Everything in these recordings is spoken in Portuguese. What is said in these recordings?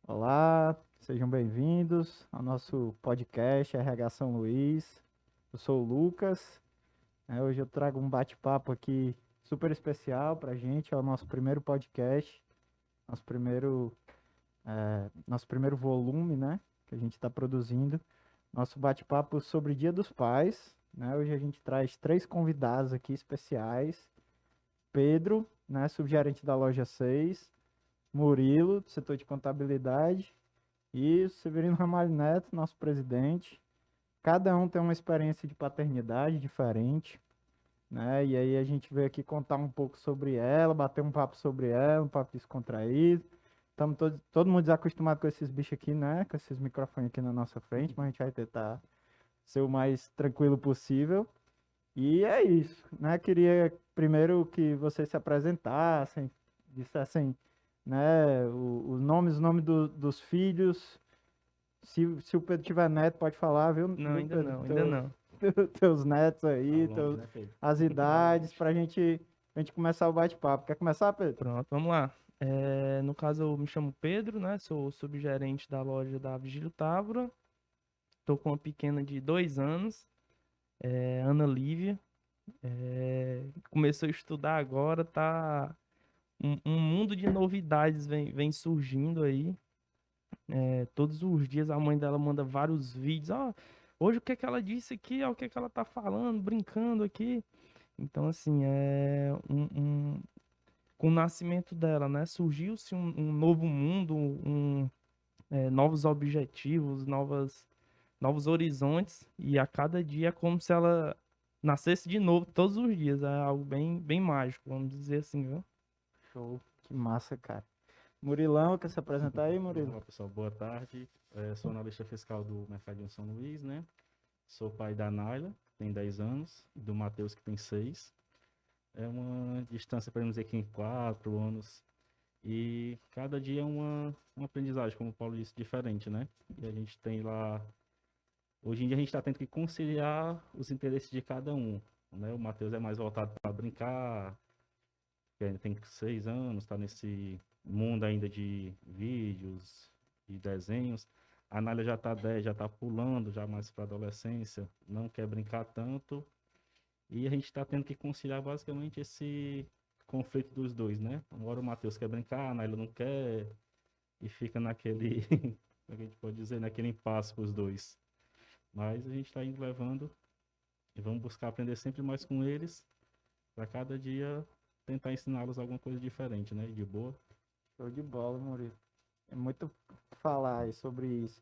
Olá, sejam bem-vindos ao nosso podcast RH São Luís. Eu sou o Lucas. Hoje eu trago um bate-papo aqui super especial para a gente. É o nosso primeiro podcast, nosso primeiro, nosso primeiro volume, né, que a gente está produzindo. Nosso bate-papo sobre Dia dos Pais, né? Hoje a gente traz três convidados aqui especiais. Pedro, né, subgerente da loja 6, Murilo, do setor de contabilidade, e o Severino Ramalho Neto, nosso presidente. Cada um tem uma experiência de paternidade diferente, né? E aí a gente veio aqui contar um pouco sobre ela, bater um papo sobre ela, um papo descontraído. Estamos todo mundo desacostumado com esses bichos aqui, né? Com esses microfones aqui na nossa frente, mas a gente vai tentar ser o mais tranquilo possível. E é isso, né? Queria primeiro que vocês se apresentassem, dissessem, né, os nomes dos filhos. Se o Pedro tiver neto, pode falar, viu, Não, viu ainda Pedro? não, ainda não. Teus netos Tá aí, longe, né, Pedro? as Tá idades, longe. pra gente começar o bate-papo. Quer começar, Pedro? Pronto, vamos lá. No caso, eu me chamo Pedro, né? Sou subgerente da loja da Vigílio Távora. Tô com uma pequena de 2 anos, Ana Lívia. Começou a estudar agora, tá um mundo de novidades vem surgindo aí. Todos os dias a mãe dela manda vários vídeos. Ó, hoje o que é que ela disse aqui? Ó, o que é que ela tá falando, brincando aqui. Então, assim, com o nascimento dela, né, surgiu-se um novo mundo, novos objetivos, novos horizontes, e a cada dia é como se ela nascesse de novo todos os dias. É algo bem mágico, vamos dizer assim, viu? Show. Que massa, cara. Murilão, quer se apresentar aí, Murilo? Olá, pessoal, boa tarde. Sou analista fiscal do Mercadinho São Luís, né? Sou pai da Naila, que tem 10 anos, e do Matheus, que tem 6. É uma distância, podemos dizer que em 4 anos. E cada dia é uma aprendizagem, como o Paulo disse, diferente, né? E a gente tem lá. Hoje em dia a gente está tendo que conciliar os interesses de cada um, né? O Matheus é mais voltado para brincar, que ainda tem 6 anos, está nesse mundo ainda de vídeos, de desenhos. A Nália já está 10, já está pulando, já mais para adolescência, não quer brincar tanto. E a gente está tendo que conciliar basicamente esse conflito dos dois, né? Uma hora o Matheus quer brincar, a Nália não quer, e fica naquele, como é que a gente pode dizer, naquele impasse com os dois. Mas a gente está indo levando e vamos buscar aprender sempre mais com eles, para cada dia tentar ensiná-los alguma coisa diferente, né? De boa. Show de bola, Murilo. É muito falar aí sobre isso.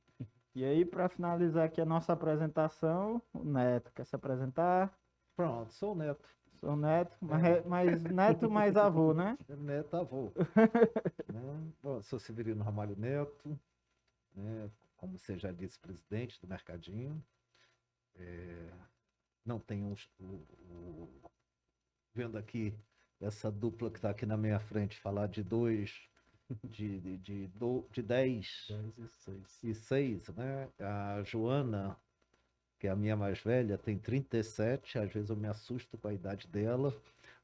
E aí, para finalizar aqui a nossa apresentação, o Neto quer se apresentar? Pronto, sou o neto. Sou neto, É. mas neto mais avô, né? Neto avô. Né? Bom, sou Severino Ramalho Neto, né? Como você já disse, presidente do Mercadinho. Não tenho vendo aqui essa dupla que está aqui na minha frente, falar de dois, de 10 10 e 6. e 6, né? A Joana, que é a minha mais velha, tem 37. Às vezes eu me assusto com a idade dela.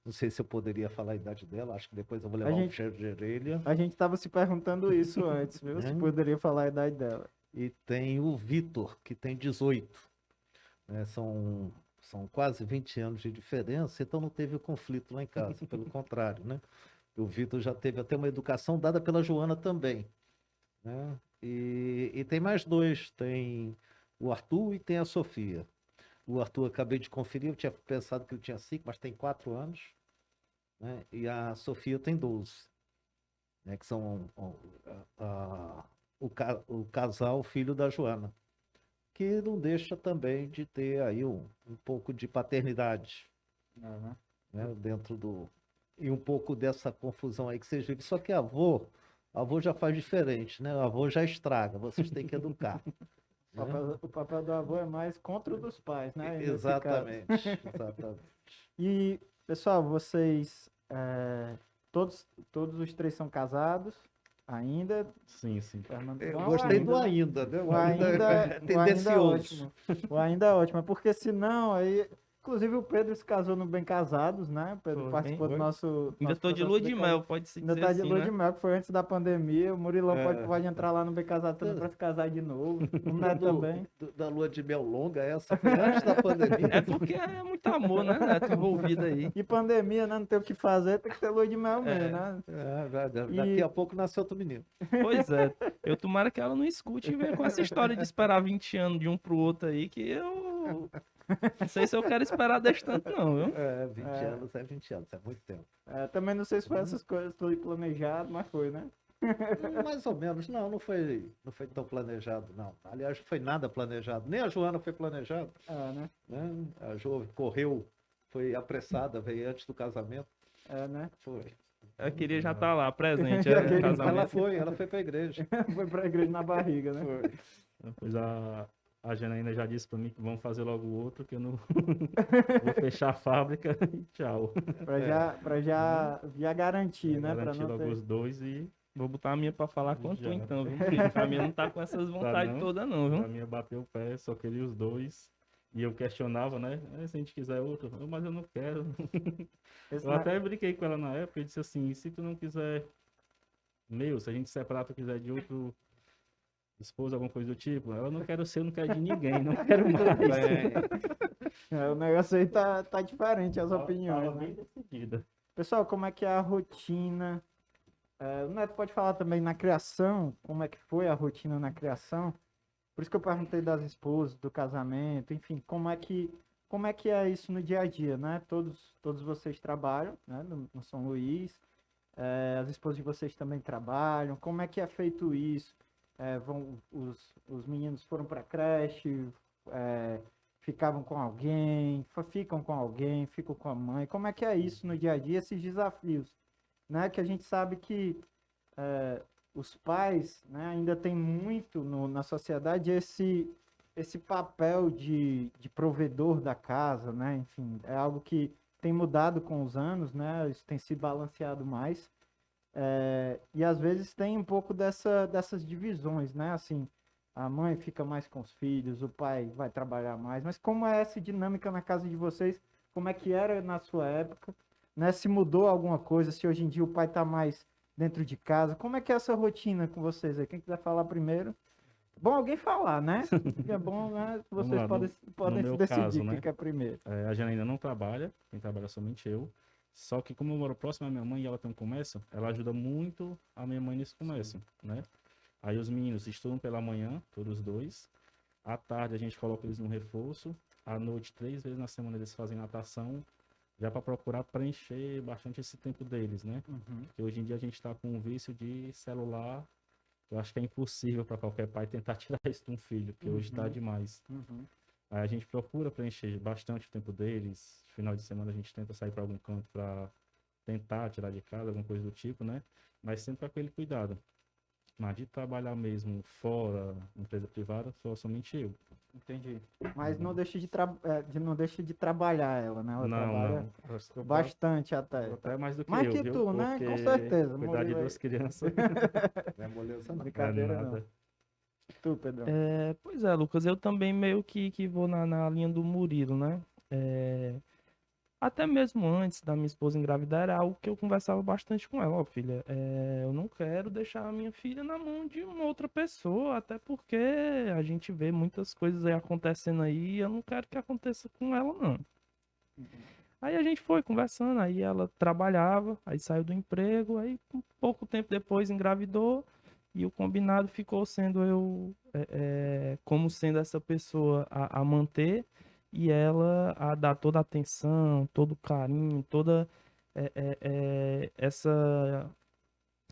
Não sei se eu poderia falar a idade dela, acho que depois eu vou A levar um gente, cheiro de orelha. a gente tava se perguntando isso antes, viu? Se Né? poderia falar a idade dela. E tem o Vitor, que tem 18. Né? São quase 20 anos de diferença, então não teve conflito lá em casa, pelo contrário, né? O Vitor já teve até uma educação dada pela Joana também, né? E tem mais dois, tem o Arthur e tem a Sofia. O Arthur eu acabei de conferir, eu tinha pensado que ele tinha 5, mas tem 4 anos, né? E a Sofia tem 12, né? Que são o casal filho da Joana, que não deixa também de ter aí um pouco de paternidade, Uhum. né? Dentro do... E um pouco dessa confusão aí que vocês vivem. Só que avô já faz diferente, né? O avô já estraga, vocês têm que educar. Né? O papel do avô é mais contra o dos pais, né? Nesse caso. Exatamente, exatamente. E, pessoal, vocês, todos os três são casados ainda? Sim, sim. Eu Não, gostei do ainda, né? ainda, né? O O ainda ainda, é o ainda é tendencioso. ótimo. O ainda é ótimo, é porque senão aí Inclusive o Pedro se casou no Bem Casados, né? O Pedro Foi, participou do foi. nosso Ainda estou de processo lua Bem de Casado. mel, pode-se Ainda dizer tá de assim, lua né? de mel, que foi antes da pandemia. O Murilão É. pode entrar lá no Bem Casado também para se casar de novo. O Neto também. Da lua de mel longa, essa foi antes da pandemia. É porque é muito amor, né, Neto, envolvido aí. E pandemia, né? Não tem o que fazer, tem que ter lua de mel mesmo, É. né? Daqui E- a pouco nasceu outro menino. Pois é, eu tomara que ela não escute e venha com essa história de esperar 20 anos de um pro outro aí, que eu não sei se eu quero esperar desse tanto não, viu? 20 anos é 20 anos, é muito tempo. também não sei se foi essas coisas tudo planejado, mas foi, né? Mais ou menos, não foi tão planejado, não. Aliás, não foi nada planejado. Nem a Joana foi planejada, Né? né? A Jo correu, foi apressada, veio antes do casamento. Né? Foi. Eu queria já estar lá, presente, Já no queria- casamento. Ela foi pra igreja. Foi pra igreja na barriga, né? Foi. Pois a Janaína já disse pra mim que vamos fazer logo o outro, que eu não vou fechar a fábrica e tchau. Pra já garantir, né? Pra Garantir não logo ter... os dois e Vou botar a minha pra falar quanto Já. então, viu? Porque a minha não tá com essas vontades não? todas não, a viu? minha bateu o pé, só queria os dois. E eu questionava, né? Se a gente quiser outro, mas eu não quero. Esse Eu não- até brinquei com ela na época e disse assim, e se tu não quiser se a gente separar, tu quiser de outro esposo, alguma coisa do tipo, eu não quero ser, eu não quero de ninguém, não quero mais. o negócio aí tá diferente, as Tava opiniões, né? bem decidida. Pessoal, como é que é a rotina? O Neto pode falar também na criação, como é que foi a rotina na criação? Por isso que eu perguntei das esposas, do casamento, enfim, como é que é isso no dia a dia, né? Todos vocês trabalham, né, no São Luís, as esposas de vocês também trabalham, como é que é feito isso? Os meninos foram para creche, ficavam com alguém, ficam com alguém, ficam com a mãe, como é que é isso no dia a dia, esses desafios, né? Que a gente sabe que os pais, né, ainda tem muito na sociedade esse papel de provedor da casa, né? Enfim, é algo que tem mudado com os anos, né? Isso tem se balanceado mais. E às vezes tem um pouco dessas divisões, né? Assim, a mãe fica mais com os filhos, o pai vai trabalhar mais. Mas como é essa dinâmica na casa de vocês? Como é que era na sua época? Né? Se mudou alguma coisa? Se hoje em dia o pai está mais dentro de casa? Como é que é essa rotina com vocês aí? Quem quiser falar primeiro? Bom alguém falar, né? É bom, né? Vamos Vocês lá, podem no meu decidir caso, quem né? que é primeiro. A Janaína não trabalha, quem trabalha é somente eu. Só que como eu moro próximo à minha mãe e ela tem um comércio, ela ajuda muito a minha mãe nesse comércio, né? Aí os meninos estudam pela manhã, todos os dois. À tarde a gente coloca eles no reforço. À noite, 3 vezes na semana eles fazem natação, já para procurar preencher bastante esse tempo deles, né? Porque hoje em dia a gente está com um vício de celular. Eu acho que é impossível para qualquer pai tentar tirar isso de um filho, porque hoje está demais. Aí a gente procura preencher bastante o tempo deles. Final de semana a gente tenta sair para algum canto para tentar tirar de casa, alguma coisa do tipo, né? Mas sempre com aquele cuidado. Mas de trabalhar mesmo fora, empresa privada, sou somente eu. Entendi. Mas não deixa não deixa de trabalhar ela, né? Ela trabalha Eu acho que eu bastante até. faço até mais do que Mais eu, que viu? tu, né? Com Porque certeza. cuidar de Murilo aí. 2 crianças Não é moleza, não. é Brincadeira não. nada. Tu, Pedrão. Pois é, Lucas, eu também meio que vou na linha do Murilo, né? Até mesmo antes da minha esposa engravidar, era algo que eu conversava bastante com ela. Ó, filha, eu não quero deixar a minha filha na mão de uma outra pessoa, até porque a gente vê muitas coisas aí acontecendo aí e eu não quero que aconteça com ela, não. Aí a gente foi conversando, aí ela trabalhava, aí saiu do emprego, aí um pouco tempo depois engravidou e o combinado ficou sendo eu, como sendo essa pessoa a manter e ela a dar toda a atenção, todo o carinho, toda essa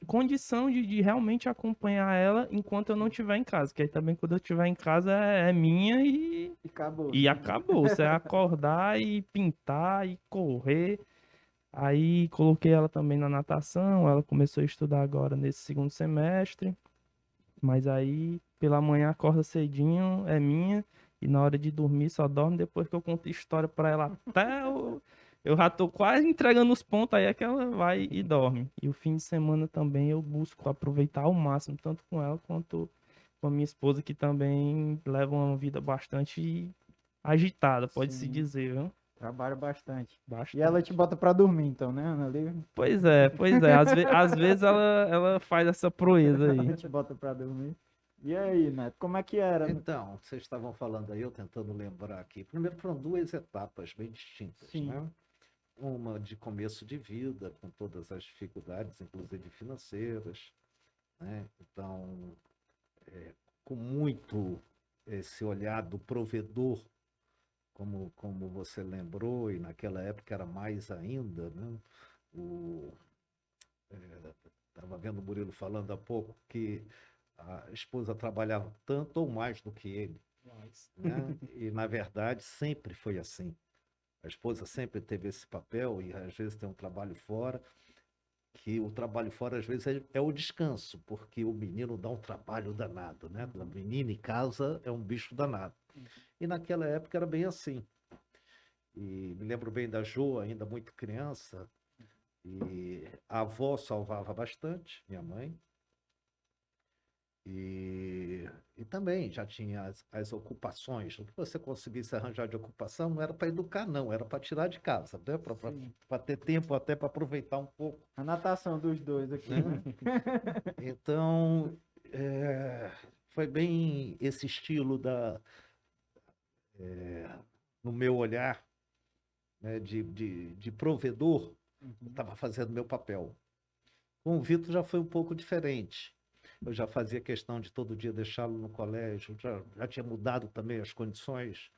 condição de realmente acompanhar ela enquanto eu não estiver em casa, que aí também quando eu estiver em casa é minha E acabou. e acabou. Você acordar e pintar e correr. Aí coloquei ela também na natação. Ela começou a estudar agora nesse segundo semestre. Mas aí pela manhã acorda cedinho, é minha. E na hora de dormir só dorme depois que eu conto história pra ela até eu já tô quase entregando os pontos, aí é que ela vai e dorme. E o fim de semana também eu busco aproveitar ao máximo, tanto com ela quanto com a minha esposa, que também leva uma vida bastante agitada, pode-se Sim. dizer, viu? Trabalha bastante. E Bastante. ela te bota pra dormir, então, né, Ana Lívia? Pois é, pois é. Às vezes ela faz essa proeza aí. Ela te bota pra dormir. E aí, Neto, como é que era? Então, vocês estavam falando aí, eu tentando lembrar aqui. Primeiro foram duas etapas bem distintas, Sim. né? Uma de começo de vida, com todas as dificuldades, inclusive financeiras, né? Então, com muito esse olhar do provedor, como você lembrou, e naquela época era mais ainda, né? Estava vendo o Murilo falando há pouco que a esposa trabalhava tanto ou mais do que ele, né? E, na verdade, sempre foi assim. A esposa sempre teve esse papel e, às vezes, tem um trabalho fora, que o trabalho fora, às vezes, é o descanso, porque o menino dá um trabalho danado, né? A menina em casa é um bicho danado. E naquela época era bem assim. E me lembro bem da Jo, ainda muito criança, e a avó salvava bastante, minha mãe, e também já tinha as ocupações. O que você conseguisse arranjar de ocupação não era para educar, não, era para tirar de casa, né? Sim. Para ter tempo até para aproveitar um pouco, A natação dos dois aqui, né? né? Então, foi bem esse estilo no meu olhar, né, de provedor, eu estava fazendo meu papel. Com o Vitor já foi um pouco diferente. Eu já fazia questão de todo dia deixá-lo no colégio, já tinha mudado também as condições.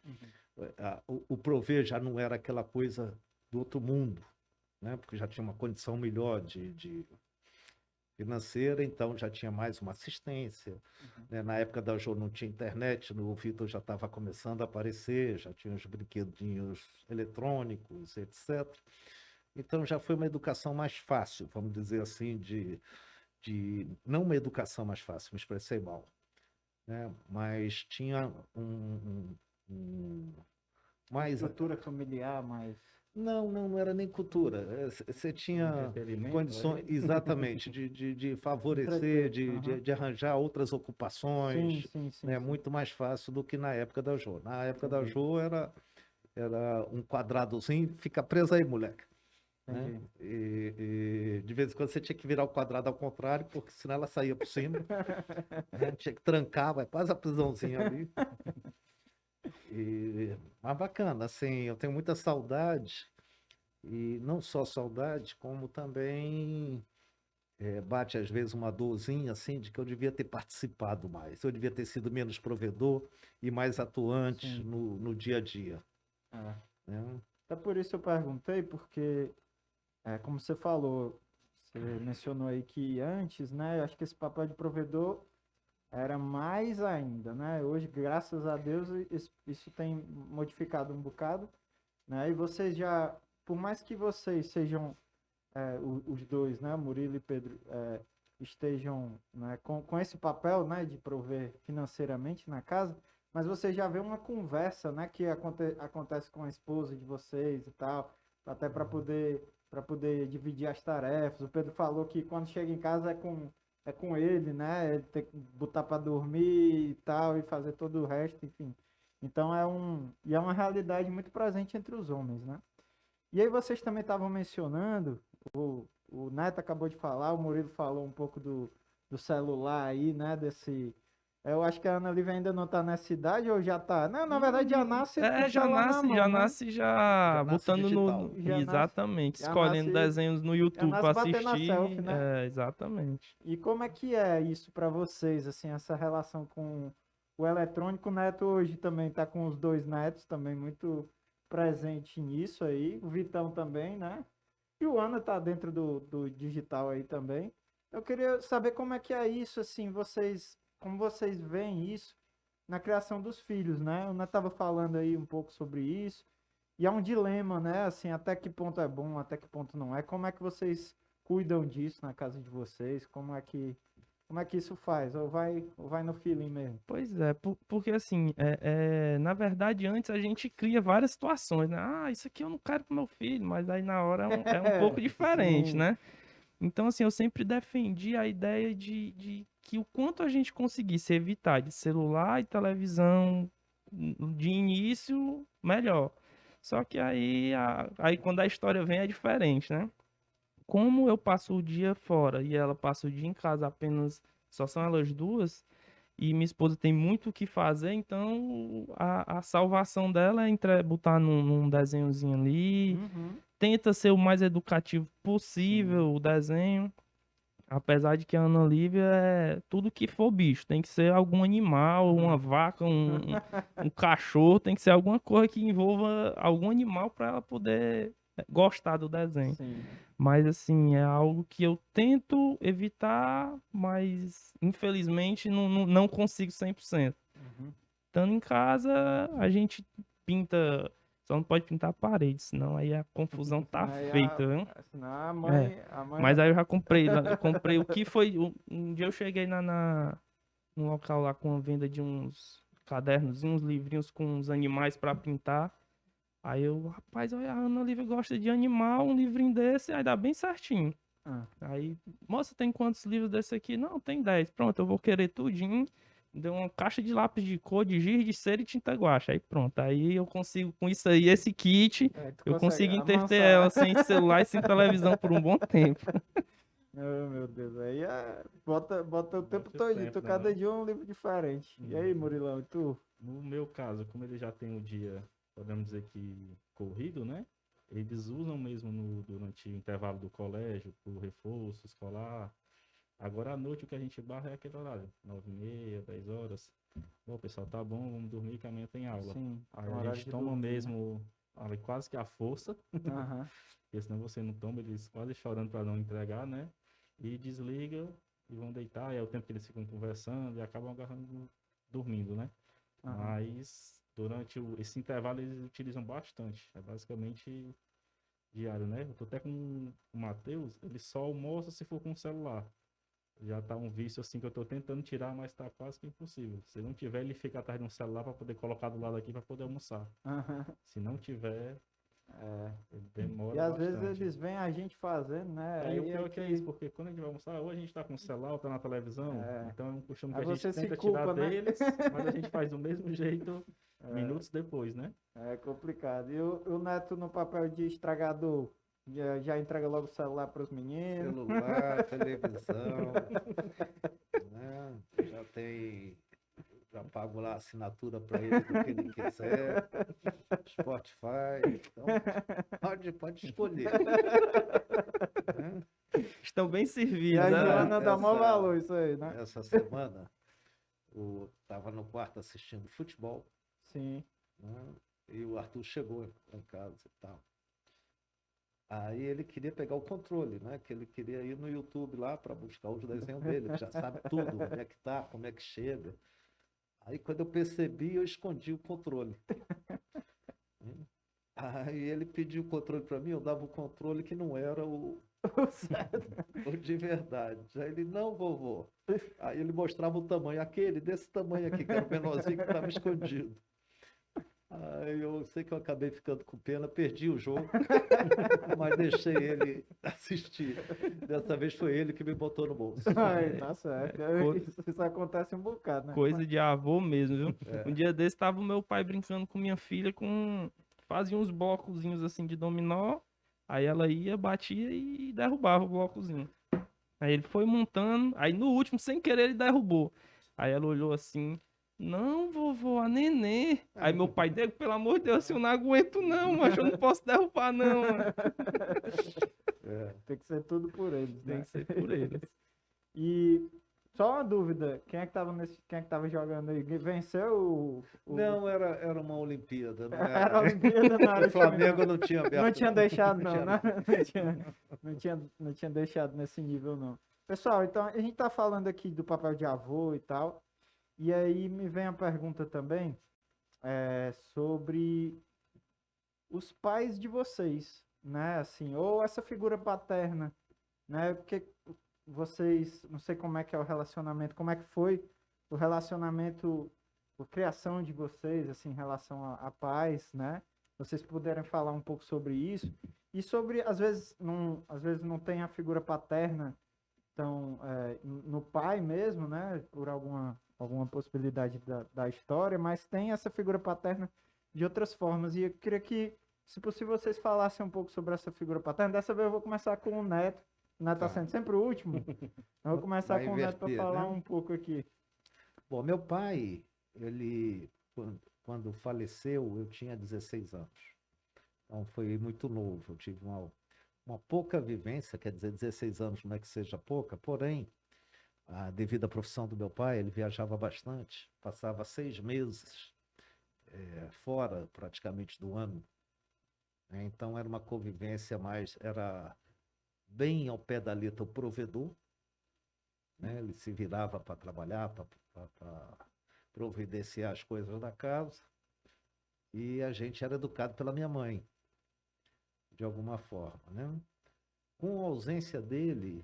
O prover já não era aquela coisa do outro mundo, né? Porque já tinha uma condição melhor de financeira, então já tinha mais uma assistência. Né? Na época da Jo não tinha internet, o Vitor já estava começando a aparecer, já tinha os brinquedinhos eletrônicos, etc. Então já foi uma educação mais fácil, vamos dizer assim, não uma educação mais fácil, me expressei mal, né? Mas tinha mais... Estrutura familiar, mas... Não era nem cultura. Você tinha Entretenimento, condições, exatamente, de favorecer, de arranjar outras ocupações, Sim, né? sim. Muito mais fácil do que na época da Jo. Na época da Entendi. Jo era um quadradozinho, fica preso aí, moleque. Né? Entendi. E de vez em quando você tinha que virar o quadrado ao contrário, porque senão ela saía por cima. Né? Tinha que trancar, vai quase a prisãozinha ali. Mas bacana, assim, eu tenho muita saudade, e não só saudade, como também bate às vezes uma dorzinha, assim, de que eu devia ter participado mais, eu devia ter sido menos provedor e mais atuante Sim. no dia a dia. É. Né? Até por isso eu perguntei, porque, como você falou, você mencionou aí que antes, né, eu acho que esse papel de provedor era mais ainda, né? Hoje, graças a Deus, isso tem modificado um bocado, né? E vocês já, por mais que vocês sejam os dois, né, Murilo e Pedro, estejam, né, com esse papel, né, de prover financeiramente na casa, mas você já vê uma conversa, né, que acontece com a esposa de vocês e tal, até para poder dividir as tarefas. O Pedro falou que quando chega em casa é com ele, né, ele tem que botar para dormir e tal, e fazer todo o resto, enfim. Então é uma realidade muito presente entre os homens, né? E aí vocês também estavam mencionando, o Neto acabou de falar, o Murilo falou um pouco do celular aí, né? Eu acho que a Ana Lívia ainda não está nessa idade ou já está? Não, na verdade já nasce com o Já celular na nasce, mão, já né? nasce Já nasce botando digital. Exatamente, Já escolhendo nasce, desenhos no já YouTube nasce para batendo a assistir. selfie, né? Exatamente. E como é que é isso para vocês, assim, essa relação com o eletrônico? O Neto hoje também está com os dois netos, também muito presente nisso aí. O Vitão também, né? E o Ana tá dentro do digital aí também. Eu queria saber como é que é isso, assim, como vocês veem isso na criação dos filhos, né? Eu estava falando aí um pouco sobre isso. E é um dilema, né? Assim, até que ponto é bom, até que ponto não é. Como é que vocês cuidam disso na casa de vocês? Como é que isso faz? Ou vai no feeling mesmo? Pois é, porque assim, na verdade, antes a gente cria várias situações, né? Ah, isso aqui eu não quero pro meu filho, mas aí na hora é um pouco diferente, Sim, né? Então, assim, eu sempre defendi a ideia de que o quanto a gente conseguisse evitar de celular e televisão de início, melhor. Só que aí quando a história vem é diferente, né? Como eu passo o dia fora e ela passa o dia em casa apenas, só são elas duas, e minha esposa tem muito o que fazer, então a salvação dela é botar num desenhozinho ali, Uhum. tenta ser o mais educativo Sim. possível o desenho. Apesar de que a Ana Lívia é tudo que for bicho. Tem que ser algum animal, uma vaca, um cachorro. Tem que ser alguma coisa que envolva algum animal para ela poder gostar do desenho. Sim. Mas, assim, é algo que eu tento evitar, mas infelizmente não consigo 100%. Uhum. Estando em casa, a gente pinta. Só não pode pintar a parede, senão aí a confusão tá Aí feita, viu? senão É. a mãe Mas aí eu já comprei, eu comprei o que foi. Um dia eu cheguei num local lá com a venda de uns cadernos, uns livrinhos com uns animais pra pintar. Aí eu, rapaz, olha, a Ana Lívia gosta de animal, um livrinho desse, aí dá bem certinho. Ah. Aí, moça, tem quantos livros desse aqui? Não, tem 10. Pronto, eu vou querer tudinho. Deu uma caixa de lápis de cor, de giz, de cera e tinta guache. Aí pronto, aí eu consigo, com isso aí, esse kit, Tu eu consegue consigo entreter amansar. ela sem celular e sem televisão por um bom tempo. Oh, meu Deus, aí bota o tempo Muito todo, tempo, tu né, cada não? dia um livro diferente. E aí, Murilão, e tu? No meu caso, como ele já tem o dia, podemos dizer que corrido, né? Eles usam mesmo durante o intervalo do colégio, por reforço escolar. Agora à noite o que a gente barra é aquele horário, 9h30, 10 horas. Ô, pessoal, tá bom, vamos dormir que amanhã tem aula. Sim, Aí é um a horário gente de toma dormir, né? mesmo ali, quase que à força, Aham. porque senão você não toma, eles quase chorando para não entregar, né? E desliga e vão deitar, e é o tempo que eles ficam conversando e acabam agarrando, dormindo, né? Aham. Mas durante esse intervalo eles utilizam bastante. É basicamente diário, né? Eu tô até com o Matheus, ele só almoça se for com o celular. Já tá um vício assim que eu tô tentando tirar, mas tá quase que impossível. Se não tiver, ele fica atrás de um celular para poder colocar do lado aqui para poder almoçar. Aham. Se não tiver, É. ele E demora às vezes bastante. eles veem a gente fazendo, né? Aí o Aí pior é é que é isso, porque quando a gente vai almoçar, ou a gente tá com o celular ou tá na televisão, É. então é um costume que Aí a gente você se tenta tirar culpa, né? deles, mas a gente faz do mesmo jeito minutos depois, né? É complicado. E o Neto no papel de estragador, já entrega logo o celular para os meninos. Celular, televisão, né? Já pago lá a assinatura para ele do que ele quiser, Spotify, então pode escolher. Né? Estão bem E servidos, a né? Joana dá maior Essa, valor isso aí, né? essa semana eu estava no quarto assistindo futebol, Sim. né? E o Arthur chegou lá em casa e tal. Aí ele queria pegar o controle, né? Que ele queria ir no YouTube lá para buscar os desenhos dele, que já sabe tudo, onde é que tá, como é que chega. Aí quando eu percebi, eu escondi o controle. Aí ele pediu o controle para mim, eu dava o controle que não era o de verdade. Aí ele, não, vovô. Aí ele mostrava o tamanho, aquele desse tamanho aqui, que era o menorzinho que estava escondido. Aí eu sei que eu acabei ficando com pena, perdi o jogo, mas deixei ele assistir. Dessa vez foi ele que me botou no bolso. Ai, tá certo. co- Isso acontece um bocado, né? Coisa de avô mesmo, viu? Um dia desse tava o meu pai brincando com minha filha fazia uns blocozinhos assim de dominó. Aí ela ia, batia e derrubava o blocozinho. Aí ele foi montando, aí no último, sem querer, ele derrubou. Aí ela olhou assim, não, vovô, a nenê. Aí meu pai, Diego, pelo amor de Deus, assim, eu não aguento não, mas eu não posso derrubar não, mano. Tem que ser tudo por eles, Tem né? que ser por eles. E só uma dúvida, quem é que tava jogando aí? Venceu Não, era uma Olimpíada, não Era a era. Olimpíada, não era O Flamengo time, não tinha não. aberto. Não tinha deixado, não, tinha né? Não tinha deixado nesse nível, não. Pessoal, então a gente tá falando aqui do papel de avô e tal, e aí me vem a pergunta também sobre os pais de vocês, né? Assim, ou essa figura paterna, né? Porque vocês, não sei como é que é o relacionamento, como é que foi o relacionamento, a criação de vocês, assim, em relação a pais, né? Vocês puderem falar um pouco sobre isso e sobre, às vezes não tem a figura paterna, então, no pai mesmo, né? Por alguma possibilidade da história, mas tem essa figura paterna de outras formas. E eu queria que se possível, vocês falassem um pouco sobre essa figura paterna. Dessa vez eu vou começar com o Neto. O Neto tá Tá. sendo sempre o último. Eu vou começar Vai com o Neto para inverter, falar né? um pouco aqui. Bom, meu pai, ele, quando faleceu, eu tinha 16 anos. Então, foi muito novo. Eu tive uma pouca vivência, quer dizer, 16 anos não é que seja pouca, porém, devido à profissão do meu pai, ele viajava bastante, passava 6 meses fora praticamente do ano, né? Então, era uma convivência mais, era bem ao pé da letra o provedor, né? Ele se virava para trabalhar, para providenciar as coisas da casa, e a gente era educado pela minha mãe, de alguma forma, né? Com a ausência dele,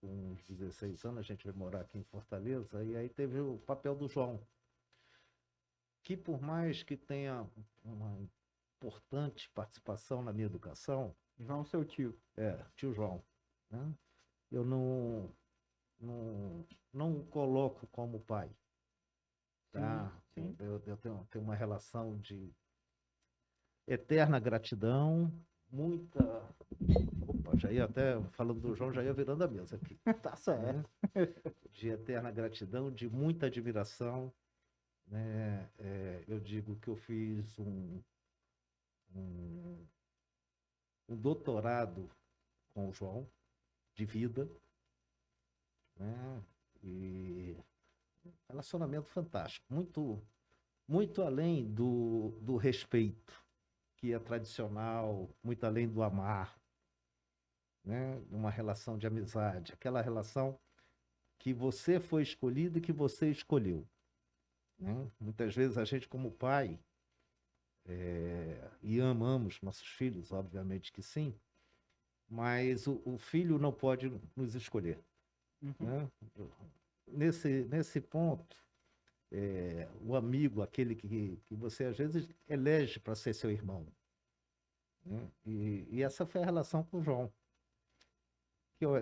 com uns 16 anos, a gente veio morar aqui em Fortaleza, e aí teve o papel do João, que por mais que tenha uma importante participação na minha educação, João, seu tio. tio João, né? Eu não o coloco como pai, tá? Sim. Eu tenho uma relação de eterna gratidão, muita... Opa, já ia até, falando do João, já ia virando a mesa aqui. Tá certo. Né? De eterna gratidão, de muita admiração, né? Eu digo que eu fiz um doutorado com o João, de vida, né? E relacionamento fantástico, muito além do respeito, que é tradicional, muito além do amar, né? Uma relação de amizade, aquela relação que você foi escolhido e que você escolheu, né? Muitas vezes a gente, como pai, e amamos nossos filhos, obviamente que sim, mas o filho não pode nos escolher, Uhum. né? Nesse ponto, o amigo, aquele que você às vezes elege para ser seu irmão, né? E essa foi a relação com o João. Que eu,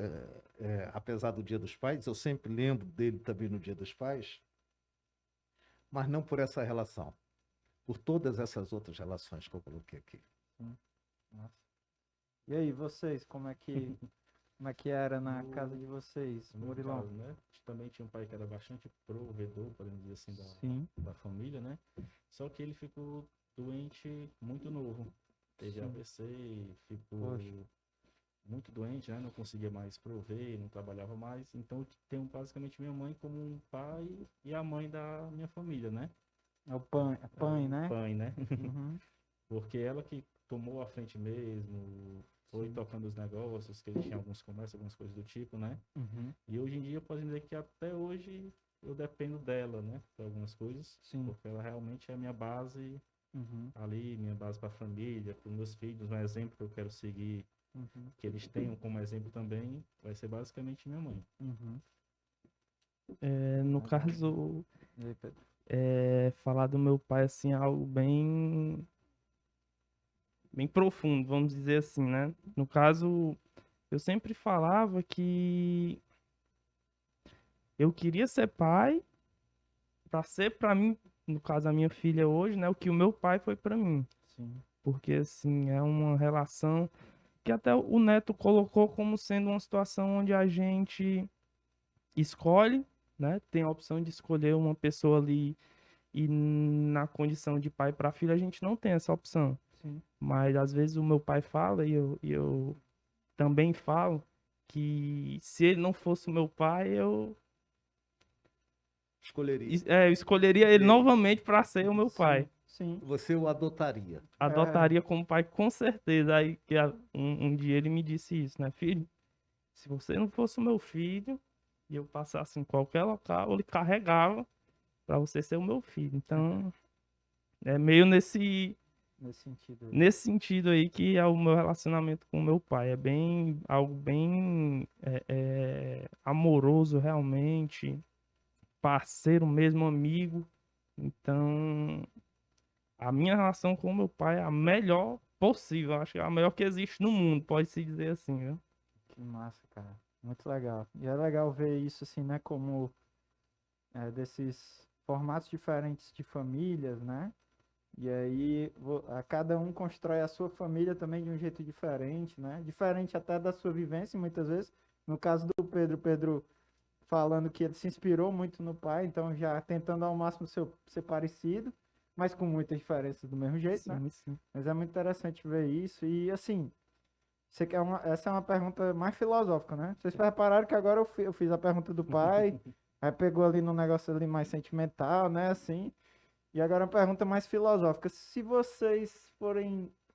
apesar do Dia dos Pais, eu sempre lembro dele também no Dia dos Pais, mas não por essa relação, por todas essas outras relações que eu coloquei aqui. Nossa. E aí, vocês, como é que era na casa de vocês, No meu Murilão? caso, né? Também tinha um pai que era bastante provedor, podemos dizer assim, Sim. da família, né? Só que ele ficou doente muito novo. Teve Sim. AVC, ficou Poxa. muito doente, né? Não conseguia mais prover, não trabalhava mais. Então eu tenho basicamente minha mãe como um pai e a mãe da minha família, né? É o Pai, né? Pai, né? Uhum. Porque ela que tomou a frente mesmo, foi Sim. tocando os negócios, que ele tinha alguns comércios, algumas coisas do tipo, né? Uhum. E hoje em dia eu posso dizer que até hoje eu dependo dela, né? Para algumas coisas. Sim. Porque ela realmente é a minha base Uhum. ali, minha base para a família, para os meus filhos, um exemplo que eu quero seguir, Uhum. que eles tenham como exemplo também, vai ser basicamente minha mãe. Uhum. No Legal. caso, E aí, Pedro? falar do meu pai, assim, é algo bem profundo, vamos dizer assim, né? No caso, eu sempre falava que eu queria ser pai para ser para mim, no caso a minha filha hoje, né, o que o meu pai foi para mim, Sim. porque assim, é uma relação que até o Neto colocou como sendo uma situação onde a gente escolhe, né? Tem a opção de escolher uma pessoa ali e na condição de pai para filho a gente não tem essa opção. Sim. Mas às vezes o meu pai fala e eu também falo que se ele não fosse o meu pai, Escolheria. eu escolheria ele novamente para ser o meu pai. Sim. Você o adotaria. Adotaria como pai com certeza. Aí que um dia ele me disse isso, né, filho? Se você não fosse o meu filho e eu passasse em qualquer local, ele carregava para você ser o meu filho. Então, é meio Nesse sentido aí. nesse sentido aí que é o meu relacionamento com o meu pai. É bem algo bem amoroso realmente, parceiro mesmo, amigo. Então, a minha relação com o meu pai é a melhor possível. Acho que é a melhor que existe no mundo, pode-se dizer assim, viu? Que massa, cara. Muito legal. E é legal ver isso assim, né? Como desses formatos diferentes de famílias, né? E aí a cada um constrói a sua família também de um jeito diferente, né? Diferente até da sua vivência, muitas vezes. No caso do Pedro, Pedro falando que ele se inspirou muito no pai, então já tentando ao máximo ser parecido, mas com muitas diferenças do mesmo jeito, né? Sim, sim. Mas é muito interessante ver isso. E assim, essa é uma pergunta mais filosófica, né? Vocês repararam que agora eu fiz a pergunta do pai, aí pegou ali no negócio ali mais sentimental, né? Assim. E agora uma pergunta mais filosófica. Se vocês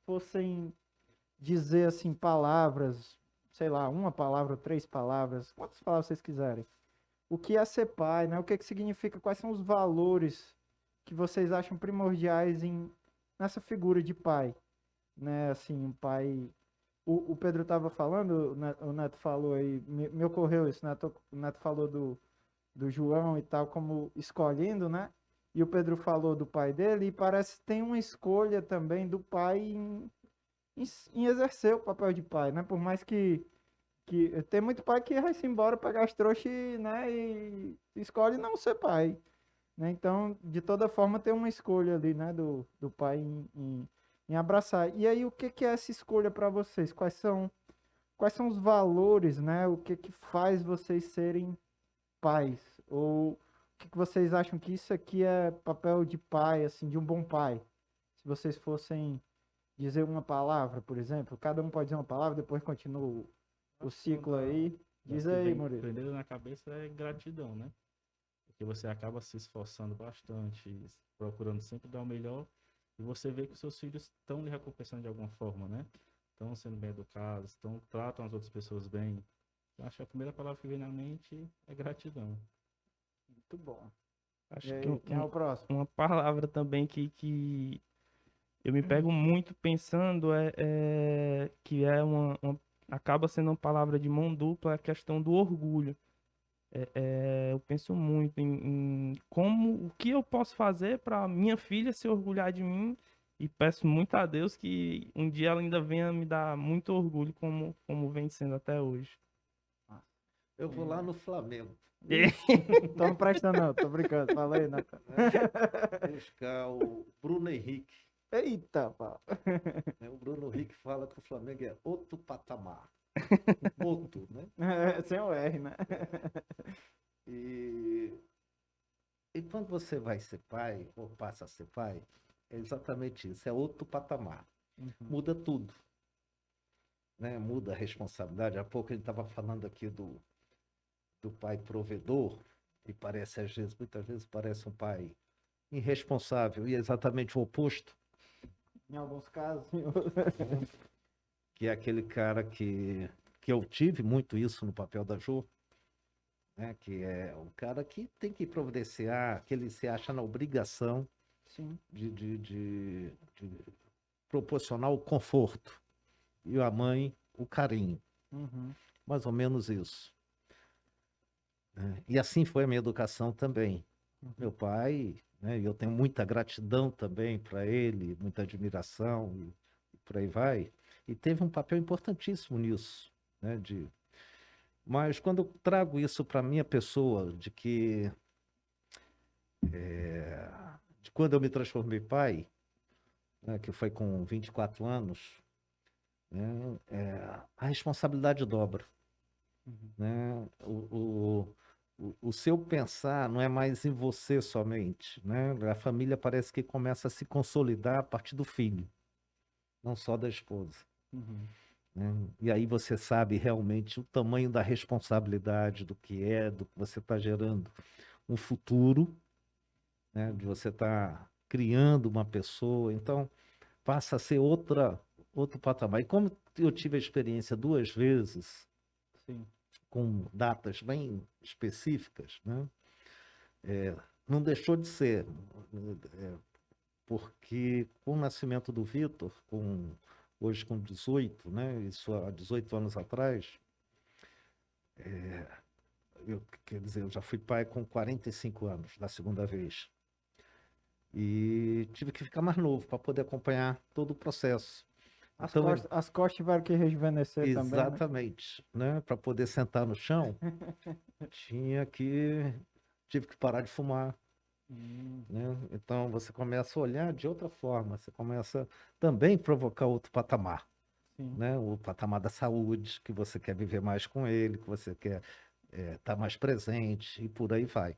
fossem dizer assim palavras, sei lá, uma palavra ou três palavras, quantas palavras vocês quiserem. O que é ser pai, né? O que que significa? Quais são os valores que vocês acham primordiais nessa figura de pai, né? Assim, um pai. O Pedro estava falando, o Neto falou aí, me ocorreu isso, o Neto falou do João e tal, como escolhendo, né? E o Pedro falou do pai dele, e parece que tem uma escolha também do pai em exercer o papel de pai, né? Por mais que tem muito pai que vai se embora pegar as trouxas, né? E escolhe não ser pai, né? Então, de toda forma, tem uma escolha ali, né? Do pai em abraçar. E aí, o que que é essa escolha para vocês? Quais são os valores, né? O que que faz vocês serem pais? Ou o que que vocês acham que isso aqui é papel de pai, assim, de um bom pai? Se vocês fossem dizer uma palavra, por exemplo, cada um pode dizer uma palavra, depois continua o Acho que uma ciclo aí. das Diz que aí, vem Murilo. primeiro na cabeça é gratidão, né? Porque você acaba se esforçando bastante, procurando sempre dar o melhor, e você vê que os seus filhos estão lhe recompensando de alguma forma, né? Estão sendo bem educados, tratam as outras pessoas bem. Eu acho que a primeira palavra que vem na mente é gratidão. Muito bom. E Acho que aí, quem é o próximo? uma palavra também que eu me pego muito pensando que é acaba sendo uma palavra de mão dupla, é a questão do orgulho. Eu penso muito em o que eu posso fazer para minha filha se orgulhar de mim, e peço muito a Deus que um dia ela ainda venha me dar muito orgulho como vem sendo até hoje. Eu vou lá no Flamengo, Tô não prestando não, tô brincando. Fala aí, Nathan. né? Buscar o Bruno Henrique. Eita, pau. Né? O Bruno Henrique fala que o Flamengo é outro patamar. Outro, né? Sem o R, né? E, e quando você vai ser pai, ou passa a ser pai, é exatamente isso, é outro patamar. Muda tudo, né? Muda a responsabilidade. Há pouco a gente estava falando aqui do pai provedor, e parece, muitas vezes parece um pai irresponsável, e é exatamente o oposto, Em alguns casos. que é aquele cara que eu tive muito isso no papel da Jo, né? Que é um cara que tem que providenciar, que ele se acha na obrigação Sim. de proporcionar o conforto, e a mãe o carinho, Uhum. mais ou menos isso, né? E assim foi a minha educação também. Meu pai, né, e eu tenho muita gratidão também para ele, muita admiração e por aí vai. E teve um papel importantíssimo nisso, né, mas quando eu trago isso para minha pessoa, de quando eu me transformei pai, né, que foi com 24 anos, né, a responsabilidade dobra, né? O seu pensar não é mais em você somente, né? A família parece que começa a se consolidar a partir do filho, não só da esposa, Uhum. né? E aí você sabe realmente o tamanho da responsabilidade do que você está gerando um futuro, né? De você estar criando uma pessoa, então passa a ser outro patamar. E como eu tive a experiência duas vezes, Sim. com datas bem específicas, né? Não deixou de ser, porque com o nascimento do Vitor, hoje com 18, né? Isso há 18 anos atrás, quer dizer, eu já fui pai com 45 anos, da segunda vez. E tive que ficar mais novo para poder acompanhar todo o processo. Então, As costas tiveram que rejuvenescer também, né? exatamente, né? Para poder sentar no chão, tive que parar de fumar, né? Então você começa a olhar de outra forma, você começa também a provocar outro patamar, Sim. né? O patamar da saúde, que você quer viver mais com ele, que você quer estar mais presente e por aí vai.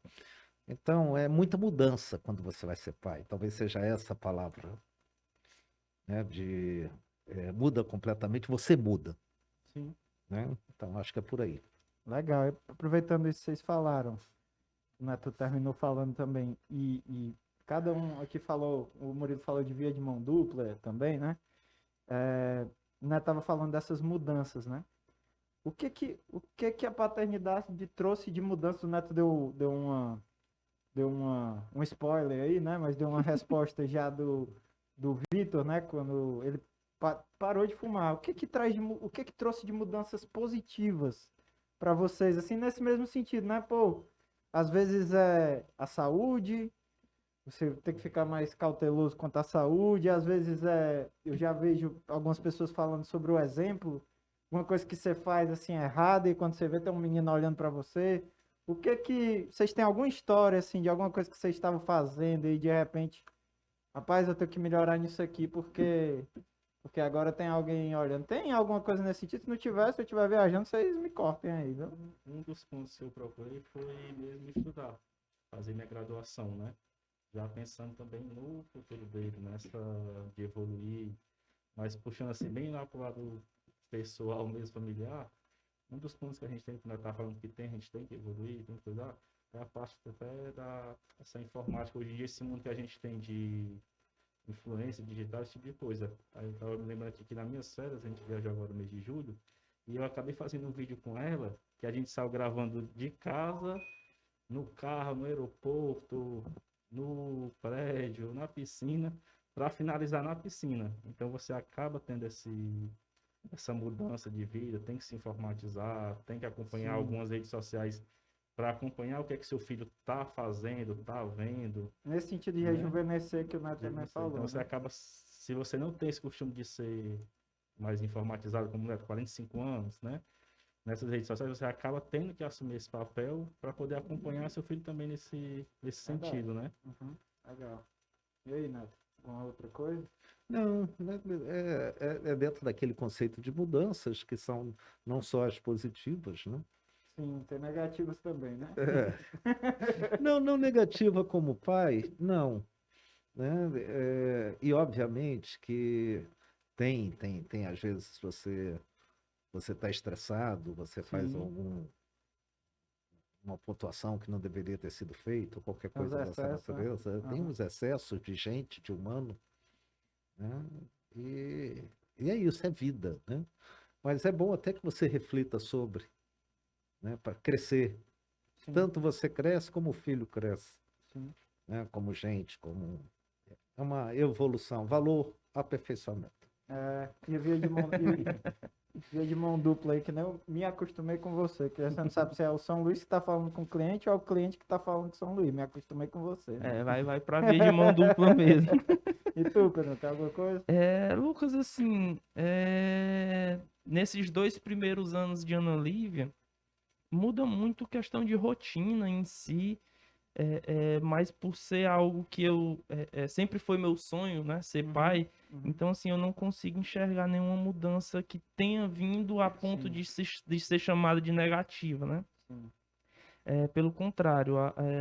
Então é muita mudança quando você vai ser pai. Talvez seja essa a palavra, né? Muda completamente, você muda, Sim. né? Então acho que é por aí. Legal. E aproveitando isso que vocês falaram, o Neto terminou falando também, e cada um aqui falou, o Murilo falou de via de mão dupla também, né? O Neto estava falando dessas mudanças, né? O que que a paternidade trouxe de mudança? O Neto deu um spoiler aí, né? Mas deu uma resposta já do Vitor, né? Quando ele parou de fumar. O que que trouxe de mudanças positivas para vocês, assim, nesse mesmo sentido, né? Pô, às vezes é a saúde, você tem que ficar mais cauteloso quanto à saúde, às vezes eu já vejo algumas pessoas falando sobre o exemplo, uma coisa que você faz assim errada e quando você vê tem um menino olhando para você. O que que vocês têm alguma história assim de alguma coisa que vocês estavam fazendo e de repente, rapaz, eu tenho que melhorar nisso aqui porque agora tem alguém olhando. Tem alguma coisa nesse sentido? Se não tiver, se eu estiver viajando, vocês me cortem aí, viu? Um dos pontos que eu procurei foi mesmo estudar, fazer minha graduação, né? Já pensando também no futuro dele, nessa de evoluir, mas puxando assim bem lá pro lado pessoal mesmo, familiar, um dos pontos que a gente tem, que nós tá falando que tem, a gente tem que evoluir, tem que cuidar, é a parte até da essa informática. Hoje em dia, esse mundo que a gente tem de influência digital, esse tipo de coisa. Aí eu tava me lembrando aqui que nas minhas férias, a gente viajou agora no mês de julho, e eu acabei fazendo um vídeo com ela, que a gente saiu gravando de casa, no carro, no aeroporto, no prédio, na piscina, para finalizar na piscina. Então você acaba tendo essa mudança de vida, tem que se informatizar, tem que acompanhar Sim. algumas redes sociais para acompanhar o que é que seu filho está fazendo, está vendo, Nesse sentido de né? rejuvenescer que o Neto também falou, Então você né? acaba, se você não tem esse costume de ser mais informatizado como mulher, 45 anos, né? Nessas redes sociais, você acaba tendo que assumir esse papel para poder acompanhar seu filho também nesse Verdade. sentido, né? Uhum. Legal. E aí, Neto? Alguma outra coisa? Não, né, é dentro daquele conceito de mudanças que são não só as positivas, né? Sim, tem negativos também, né? Não, não negativa como pai, não, né? E obviamente que tem às vezes você está estressado, você faz Sim, uma pontuação que não deveria ter sido feita, ou qualquer tem os coisa dessa excessos, né? natureza. Tem Aham. os excessos de gente, de humano, né? E, e é isso, é vida, né? Mas é bom até que você reflita sobre, né? Para crescer. Sim, Tanto você cresce como o filho cresce, sim. né? Como gente, como é uma evolução, valor, aperfeiçoamento. E via de mão dupla aí, que nem eu me acostumei com você, que você não sabe se é o São Luís que tá falando com o cliente ou é o cliente que tá falando com o São Luís. Me acostumei com você, né? Vai pra via de mão dupla mesmo. E tu, Pedro, tem alguma coisa? Lucas, assim, nesses 2 primeiros anos de Ana Lívia, muda muito questão de rotina em si, mas por ser algo que sempre foi meu sonho, né, ser Uhum, pai, uhum. então assim, eu não consigo enxergar nenhuma mudança que tenha vindo a ponto Sim, de ser chamada de negativa, né? sim, Pelo contrário,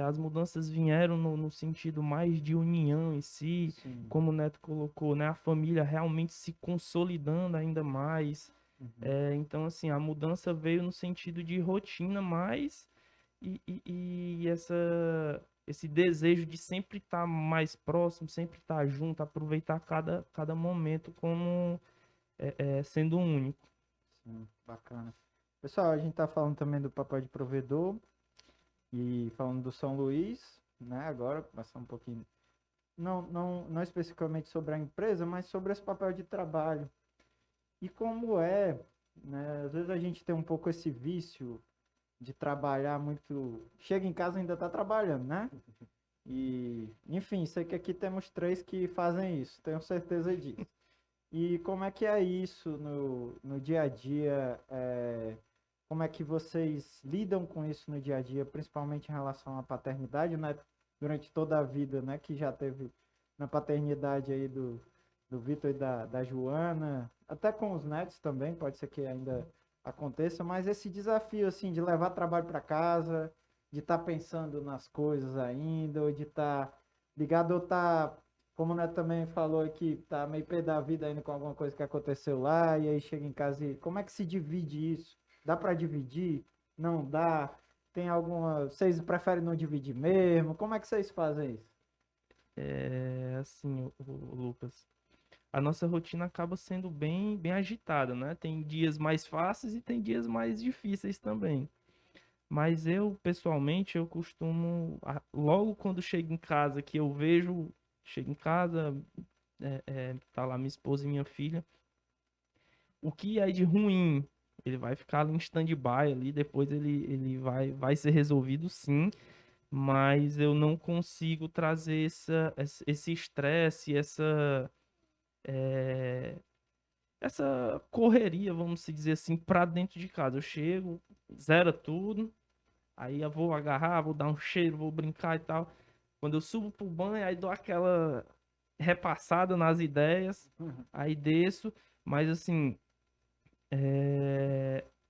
as mudanças vieram no sentido mais de união em si, sim. como o Neto colocou, né? A família realmente se consolidando ainda mais. Uhum. Então, assim, a mudança veio no sentido de rotina mais e esse desejo de sempre estar mais próximo, sempre estar junto, aproveitar cada momento como sendo único. Sim, bacana. Pessoal, a gente tá falando também do papel de provedor e falando do São Luís, né? Agora, passar um pouquinho, não especificamente sobre a empresa, mas sobre esse papel de trabalho. E como né? Às vezes a gente tem um pouco esse vício de trabalhar muito. Chega em casa e ainda tá trabalhando, né? E, enfim, sei que aqui temos três que fazem isso, tenho certeza disso. E como é que é isso no dia a dia? Como é que vocês lidam com isso no dia a dia, principalmente em relação à paternidade, né? durante toda a vida, né? Que já teve na paternidade aí do Vitor e da Joana, até com os netos também, pode ser que ainda aconteça, mas esse desafio, assim, de levar trabalho para casa, de estar pensando nas coisas ainda, ou de estar ligado ou estar, como o Neto também falou aqui, tá meio pé da vida ainda com alguma coisa que aconteceu lá, e aí chega em casa e como é que se divide isso? Dá para dividir? Não dá? Tem alguma. Vocês preferem não dividir mesmo? Como é que vocês fazem isso? É assim, o Lucas. A nossa rotina acaba sendo bem agitada, né? Tem dias mais fáceis e tem dias mais difíceis também. Mas eu, pessoalmente, eu costumo, logo quando chego em casa, que eu vejo, chego em casa, tá lá minha esposa e minha filha, o que é de ruim, ele vai ficar ali em stand-by ali, depois ele vai ser resolvido sim, mas eu não consigo trazer esse estresse, eh, essa correria, vamos se dizer assim, pra dentro de casa. Eu chego, zera tudo, aí eu vou agarrar, vou dar um cheiro, vou brincar e tal. Quando eu subo pro banho, aí dou aquela repassada nas ideias, aí desço, mas assim,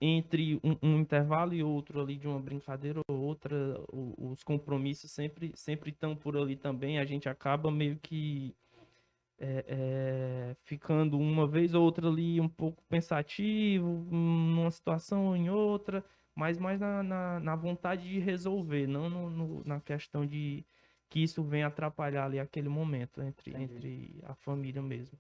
entre um intervalo e outro ali de uma brincadeira ou outra, os compromissos sempre estão por ali também. A gente acaba meio que ficando uma vez ou outra ali um pouco pensativo, numa situação ou em outra, mas mais na vontade de resolver, não na questão de que isso venha atrapalhar ali aquele momento entre a família mesmo.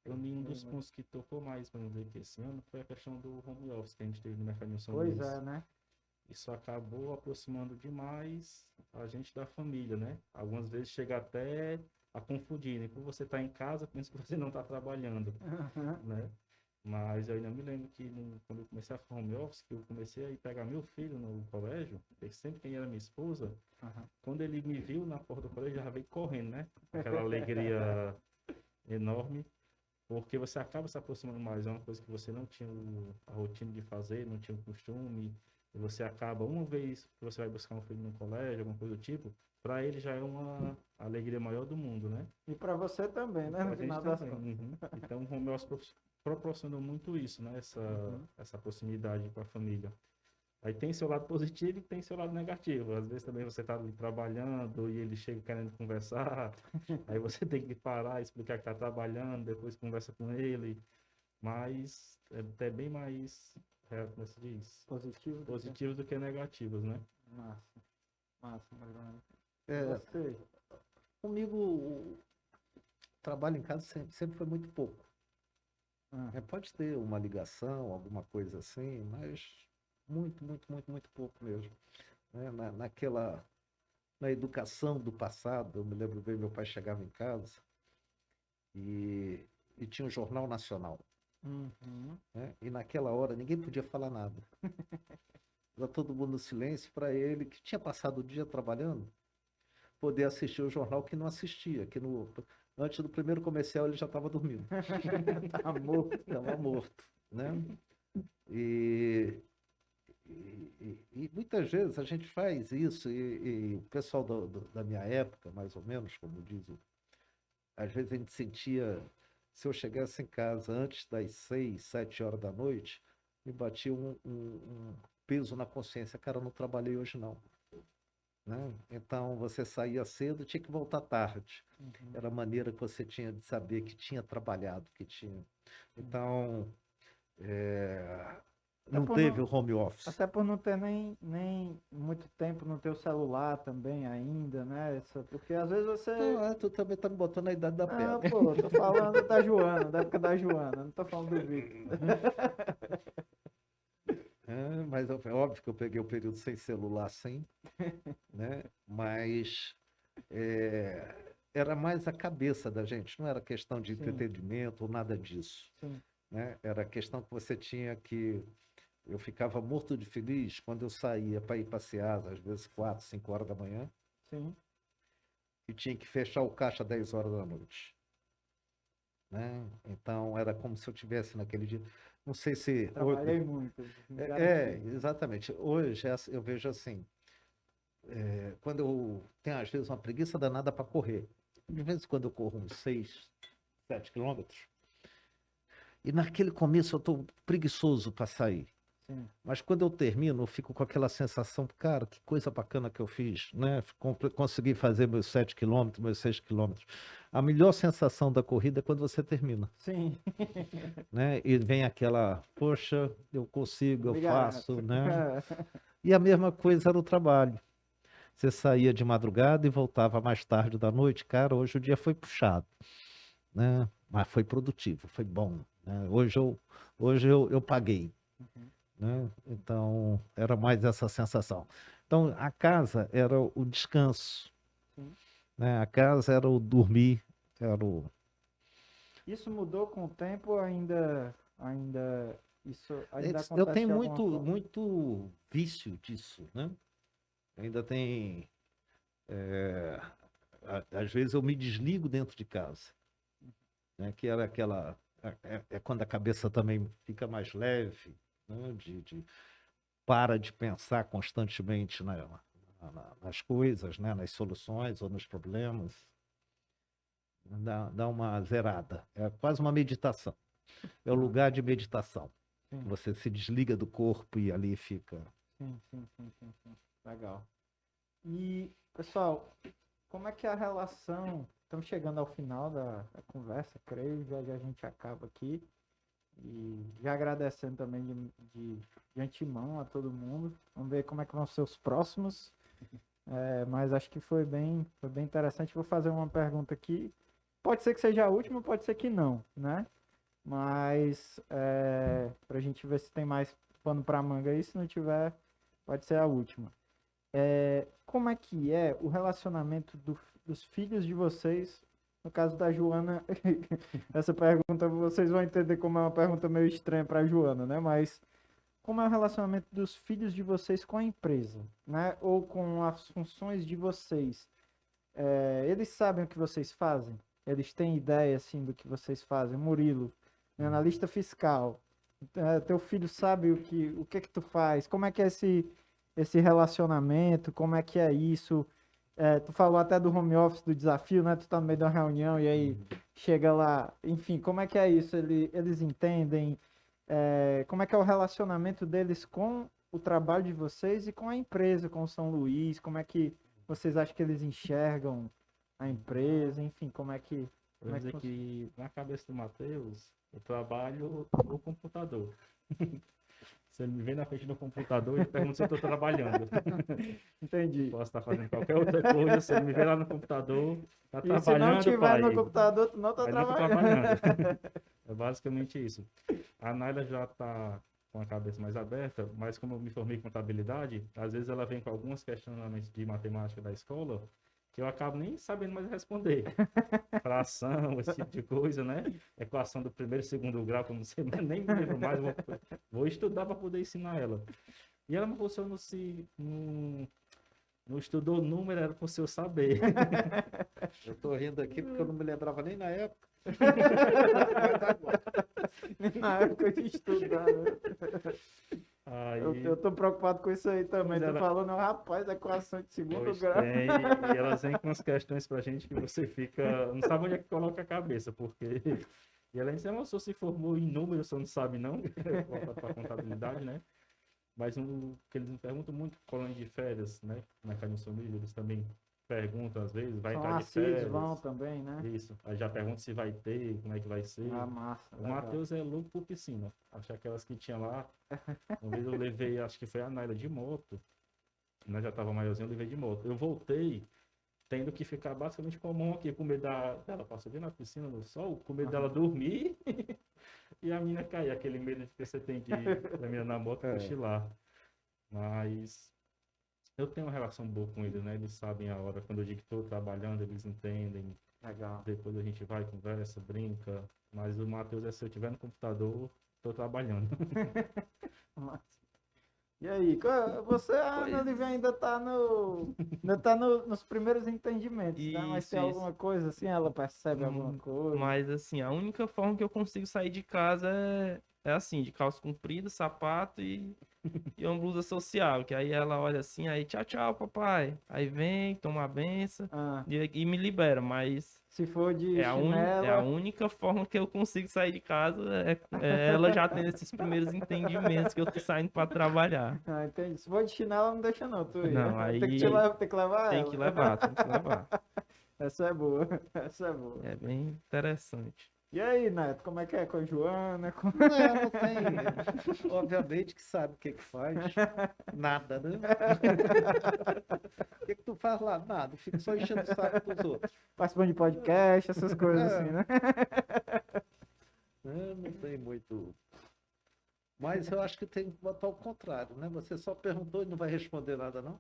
Para mim, um dos pontos que tocou mais, vamos dizer, que esse ano foi a questão do home office que a gente teve no Mercadinho São Pois Luís. é, né? Isso acabou aproximando demais a gente da família, né? Algumas vezes chega até a confundir, né? Por você estar em casa, pensa que você não está trabalhando, né? Mas eu ainda me lembro que quando eu comecei a fazer home office, que eu comecei a ir pegar meu filho no colégio, porque sempre quem era minha esposa, quando ele me viu na porta do colégio, já veio correndo, né? Aquela alegria enorme, porque você acaba se aproximando mais, é uma coisa que você não tinha a rotina de fazer, não tinha o costume, e você acaba, uma vez que você vai buscar um filho no colégio, alguma coisa do tipo, para ele já é uma alegria maior do mundo, né? E para você também, né? Pra No gente final das também. contas. Uhum. Então, o home office proporcionou muito isso, né? Essa proximidade com a família. Aí tem seu lado positivo e tem seu lado negativo. Às vezes também você está ali trabalhando e ele chega querendo conversar, aí você tem que parar, explicar que está trabalhando, depois conversa com ele. Mas é até bem mais, como se diz, Positivo. positivos do que negativos, né? Massa. Massa, Mariana. É, Você. comigo, o trabalho em casa sempre foi muito pouco. Pode ter uma ligação, alguma coisa assim, mas muito pouco mesmo. Né? Na educação do passado, eu me lembro bem, meu pai chegava em casa e tinha um jornal nacional. Né? E naquela hora ninguém podia falar nada. Era todo mundo no silêncio para ele, que tinha passado o dia trabalhando, poder assistir o jornal que não assistia, antes do primeiro comercial ele já estava dormindo. Tá morto. Estava morto, né? E, e muitas vezes a gente faz isso, e o pessoal da minha época, mais ou menos, como diz, às vezes a gente sentia, se eu chegasse em casa antes das 6, 7 horas da noite, me batia um peso na consciência, cara, eu não trabalhei hoje não. Né? Então você saía cedo, tinha que voltar tarde. Era a maneira que você tinha de saber que tinha trabalhado, que tinha. Então, não teve o home office. Até por não ter nem muito tempo no teu celular também ainda, né? Porque às vezes você. Não, tu também tá me botando a idade da Ah, pedra. pô, tô falando da Joana, da época da Joana, não tô falando do Vitor. Mas é óbvio que eu peguei o período sem celular, sim, né? Mas era mais a cabeça da gente, não era questão de entretenimento ou nada disso. Sim. Né? Era questão que você tinha que... Eu ficava morto de feliz quando eu saía para ir passear, às vezes 4, 5 horas da manhã, Sim. e tinha que fechar o caixa 10 horas da noite. Né? Então, era como se eu tivesse naquele dia... Não sei se... Trabalhei muito. exatamente. Hoje eu vejo assim, quando eu tenho, às vezes, uma preguiça danada para correr. De vez em quando eu corro uns 6, 7 quilômetros. E naquele começo eu estou preguiçoso para sair. Sim. Mas quando eu termino, eu fico com aquela sensação, cara, que coisa bacana que eu fiz, né? Consegui fazer meus 7 quilômetros, meus 6 quilômetros. A melhor sensação da corrida é quando você termina, Sim. né? E vem aquela, poxa, eu consigo, eu Obrigado. faço, né? E a mesma coisa era o trabalho. Você saía de madrugada e voltava mais tarde da noite. Cara, hoje o dia foi puxado, né? Mas foi produtivo, foi bom, né? Hoje eu paguei, Uhum. né? Então, era mais essa sensação. Então, a casa era o descanso, Sim. né? A casa era o dormir, era o... Isso mudou com o tempo ou ainda isso ainda Eu acontece tenho de alguma muito, forma? muito vício disso, né? Ainda tem... às vezes eu me desligo dentro de casa, né? Que era aquela... É quando a cabeça também fica mais leve, né? Para de pensar constantemente nas coisas, né? Nas soluções ou nos problemas. Dá uma zerada. É quase uma meditação. É o lugar de meditação. Sim, Você se desliga do corpo e ali fica. sim. Legal. E, pessoal, como é que é a relação? Estamos chegando ao final da conversa, creio. Já a gente acaba aqui. E já agradecendo também de antemão a todo mundo. Vamos ver como é que vão ser os próximos. Mas acho que foi bem interessante. Vou fazer uma pergunta aqui. Pode ser que seja a última, pode ser que não, né? Mas para a gente ver se tem mais pano para manga aí. Se não tiver, pode ser a última. Como é que é o relacionamento dos filhos de vocês? No caso da Joana, essa pergunta vocês vão entender como é uma pergunta meio estranha para a Joana, né? Mas como é o relacionamento dos filhos de vocês com a empresa, né? Ou com as funções de vocês? Eles sabem o que vocês fazem? Eles têm ideia, assim, do que vocês fazem? Murilo, né, analista fiscal. Teu filho sabe o que que tu faz? Como é que é esse relacionamento? Como é que é isso? Tu falou até do home office, do desafio, né? Tu tá no meio de uma reunião e aí chega lá. Enfim, como é que é isso? Eles entendem? Como é que é o relacionamento deles com o trabalho de vocês e com a empresa, com o São Luís? Como é que vocês acham que eles enxergam a empresa? Enfim, Vou como é que dizer funciona? que na cabeça do Matheus, eu trabalho no computador. Se ele me vê na frente do computador, ele pergunta se eu estou trabalhando. Entendi. Posso estar fazendo qualquer outra coisa, se ele me vê lá no computador, está E se não trabalhando, tiver no pai. computador, tu não tá Aí não estou trabalhando. trabalhando. É basicamente isso. A Naila já está com a cabeça mais aberta, mas como eu me formei em contabilidade, às vezes ela vem com alguns questionamentos de matemática da escola que eu acabo nem sabendo mais responder. Fração, esse tipo de coisa, né? Equação do primeiro e segundo grau, que eu não sei, nem me lembro mais, vou estudar para poder ensinar ela. E ela me falou se eu não estudou número, era por se eu saber. Eu estou rindo aqui porque eu não me lembrava nem na época. Na época de estudar, né? Eu Aí, tô preocupado com isso aí também. mas Tô ela, falando, rapaz, equação de segundo pois grau. tem, e elas vêm com umas questões pra gente que você fica, não sabe onde é que coloca a cabeça, porque... E ela disse, se se formou em números, você não sabe não, volta para contabilidade, né? Mas o que eles me perguntam muito, colônia de férias, né? Na Academia São Luís, eles também perguntam às vezes, vai São entrar de assíduos, férias, vão também, né? isso. Aí já perguntam se vai ter, como é que vai ser. Ah, massa, O legal. Matheus é louco por piscina. Acho que aquelas que tinha lá, uma vez eu levei, acho que foi a Naila de moto, né? Já tava maiorzinho, eu levei de moto. Eu voltei tendo que ficar basicamente com a mão aqui, com medo dela passar bem na piscina no sol, com medo dela dormir e a mina cair. Aquele medo que você tem da mina na moto cochilar. Mas eu tenho uma relação boa com eles, né? Eles sabem a hora. Quando eu digo que estou trabalhando, eles entendem. Legal. Depois a gente vai, conversa, brinca. Mas o Matheus é se eu estiver no computador, estou trabalhando. Massa. E aí, você, Ana Olivia, ainda tá nos primeiros entendimentos, né? Mas tem Isso. alguma coisa assim, ela percebe alguma coisa? Mas assim, a única forma que eu consigo sair de casa é assim, de calça comprida, sapato e uma blusa social, que aí ela olha assim, aí tchau, tchau, papai. Aí vem, toma a benção Ah, e me libera, mas se for de é a chinela, única forma que eu consigo sair de casa, é ela já tendo esses primeiros entendimentos que eu tô saindo pra trabalhar. ah, entendi. Se for de chinela, não deixa não, tu ir. Não, Tem que levar tem ela. que levar, tem que levar. Essa é boa, essa é boa. É bem interessante. E aí, Neto, como é que é com a Joana? Não tem. Obviamente que sabe o que que faz. Nada, né? O que que tu faz lá? Nada. Fica só enchendo o saco dos outros. Participando de podcast, essas coisas assim, né? Não tem muito. Mas eu acho que tem que botar o contrário, né? Você só perguntou e não vai responder nada, não?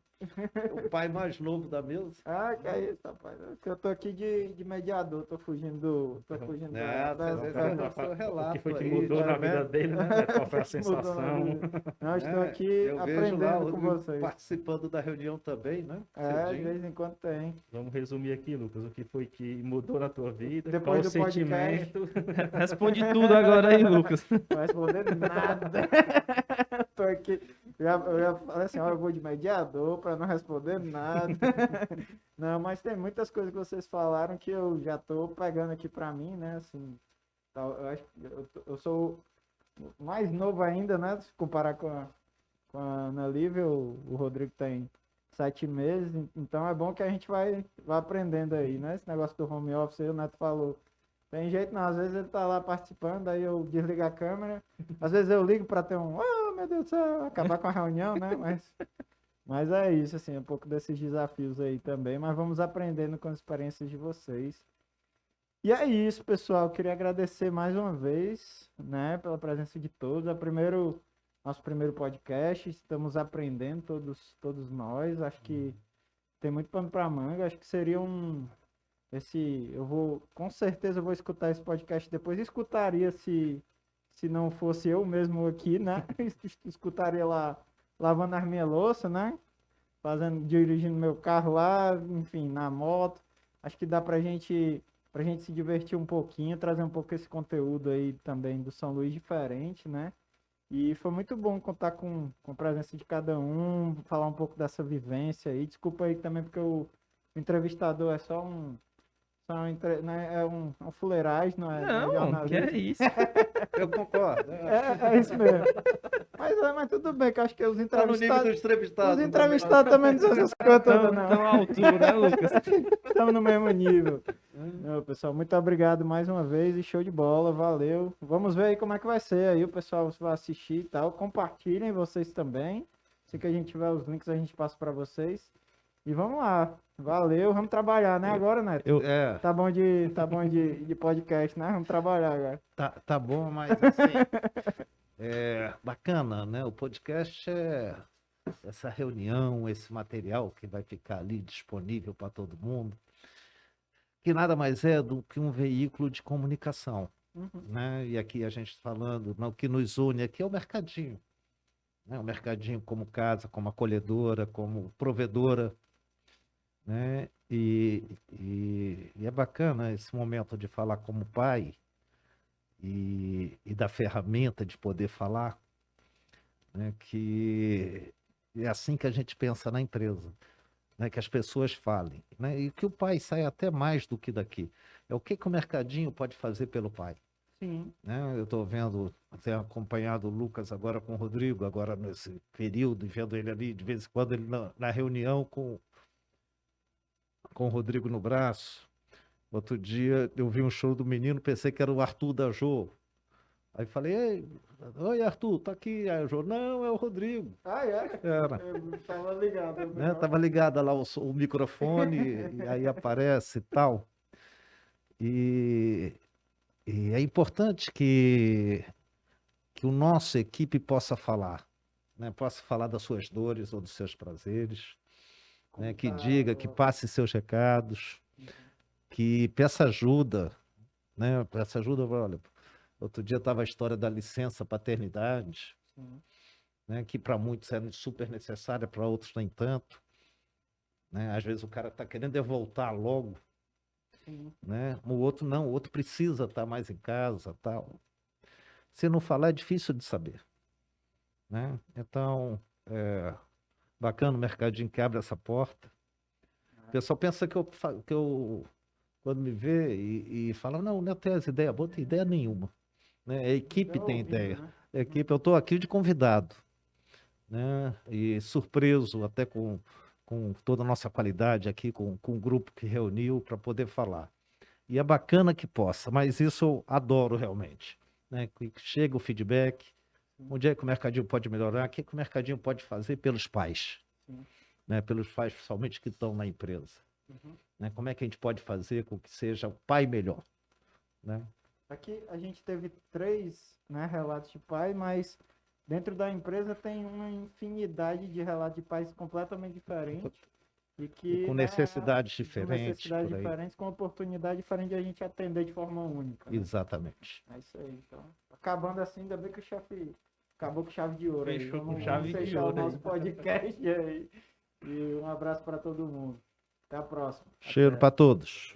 O pai mais novo da mesa. Ah, que é isso, rapaz. Eu tô aqui de mediador, tô fugindo do. Tô fugindo É, da- você da- deu seu O que relato foi que aí, mudou tá na vida vendo? dele, né? Neto? Qual foi a que mudou na sensação? vida. Não, estou É, aqui eu vejo lá o aprendendo com Rodrigo vocês. participando da reunião também, né? É, de Cedinho. vez em quando tem. Vamos resumir aqui, Lucas, o que foi que mudou na tua vida, Depois qual o do podcast. sentimento. Responde tudo agora aí, Lucas. Não vai responder nada. Tô aqui. Eu já falei assim, ó, eu vou de mediador para não responder nada. Não, mas tem muitas coisas que vocês falaram que eu já tô pegando aqui para mim, né? Assim, eu acho que eu sou mais novo ainda, né? Se comparar com a Ana Lívia, o Rodrigo tem 7 meses, então é bom que a gente vai aprendendo aí, né? Esse negócio do home office aí, o Neto falou. Tem jeito não, às vezes ele tá lá participando, aí eu desligo a câmera, às vezes eu ligo para ter oh meu Deus do céu, acabar com a reunião, né? Mas é isso, assim, um pouco desses desafios aí também, mas vamos aprendendo com as experiências de vocês. E é isso, pessoal. Queria agradecer mais uma vez, né, pela presença de todos. Nosso primeiro podcast. Estamos aprendendo, todos nós. Acho que tem muito pano para manga. Acho que seria com certeza eu vou escutar esse podcast depois. Escutaria se não fosse eu mesmo aqui, né? Escutaria lá lavando as minhas louças, né? Dirigindo meu carro lá, enfim, na moto. Acho que dá pra gente se divertir um pouquinho, trazer um pouco esse conteúdo aí também do São Luís diferente, né? E foi muito bom contar com a presença de cada um, falar um pouco dessa vivência aí. Desculpa aí também, porque o entrevistador é né? É um fuleiragem, não é Não, que é jornalista. isso. Eu concordo. É isso mesmo. Mas tudo bem, que eu acho que os Tá no nível do entrevistados. entrevistado. Os entrevistados também não são essas coisas todas, não. Então, a altura, né, Lucas? Estamos no mesmo nível. Não, pessoal, muito obrigado mais uma vez e show de bola, valeu. Vamos ver aí como é que vai ser aí, o pessoal vai assistir e tal. Compartilhem vocês também. Se que a gente tiver os links, a gente passa para vocês. E vamos lá. Valeu, vamos trabalhar, né? Agora, Neto? É, Tá bom de podcast, né? Vamos trabalhar agora. tá bom, mas assim, bacana, né? O podcast é essa reunião, esse material que vai ficar ali disponível para todo mundo, que nada mais é do que um veículo de comunicação, né? E aqui a gente falando, o que nos une aqui é o mercadinho, né? O mercadinho como casa, como acolhedora, como provedora, né? E é bacana esse momento de falar como pai e da ferramenta de poder falar, né? Que é assim que a gente pensa na empresa, né? Que as pessoas falem, né? E que o pai sai até mais do que daqui. É o que o mercadinho pode fazer pelo pai, Sim. né? Eu estou vendo, tenho acompanhado o Lucas agora com o Rodrigo, agora nesse período, e vendo ele ali de vez em quando, ele na reunião com o Rodrigo no braço. Outro dia eu vi um show do menino, pensei que era o Arthur da Jô. Aí falei, oi Arthur, tá aqui. Aí o Jô, não, é o Rodrigo. Ah, é? Era. Eu tava ligado. Né? Tava ligado lá o microfone, e aí aparece e tal. E é importante que o nossa equipe possa falar, né? Possa falar das suas dores ou dos seus prazeres, né? Que diga, que passe seus recados, que peça ajuda, né? Peça ajuda, olha, outro dia estava a história da licença paternidade, né? Que para muitos é super necessária, para outros nem tanto, né? Às vezes o cara está querendo voltar logo, né? O outro não, o outro precisa estar mais em casa, tal. Se não falar, é difícil de saber, né? Então, bacana o mercadinho que abre essa porta. O pessoal pensa que eu quando me vê e fala, não, não tem as ideias boas, tem ideia nenhuma, né? A equipe Eu tem ouvindo, ideia. né? A equipe, eu estou aqui de convidado, né? E surpreso até com toda a nossa qualidade aqui, com o grupo que reuniu para poder falar. E é bacana que possa, mas isso eu adoro realmente, né? Que chega o feedback, onde é que o mercadinho pode melhorar, o que que o mercadinho pode fazer pelos pais, Sim. né? Pelos pais, principalmente que estão na empresa, Uhum. né? Como é que a gente pode fazer com que seja o pai melhor, né? Aqui a gente teve 3, né, relatos de pai, mas dentro da empresa tem uma infinidade de relatos de pais completamente diferentes e E que, com né, necessidades com diferentes necessidades por aí. diferentes, com oportunidade diferente de a gente atender de forma única, né? Exatamente. É isso aí, então. Acabando assim, ainda bem que o chefe acabou com chave de ouro aí. Fechou com Vamos chave de fechar o ouro aí. nosso podcast aí. E um abraço para todo mundo. Até a próxima. Cheiro Até. para todos.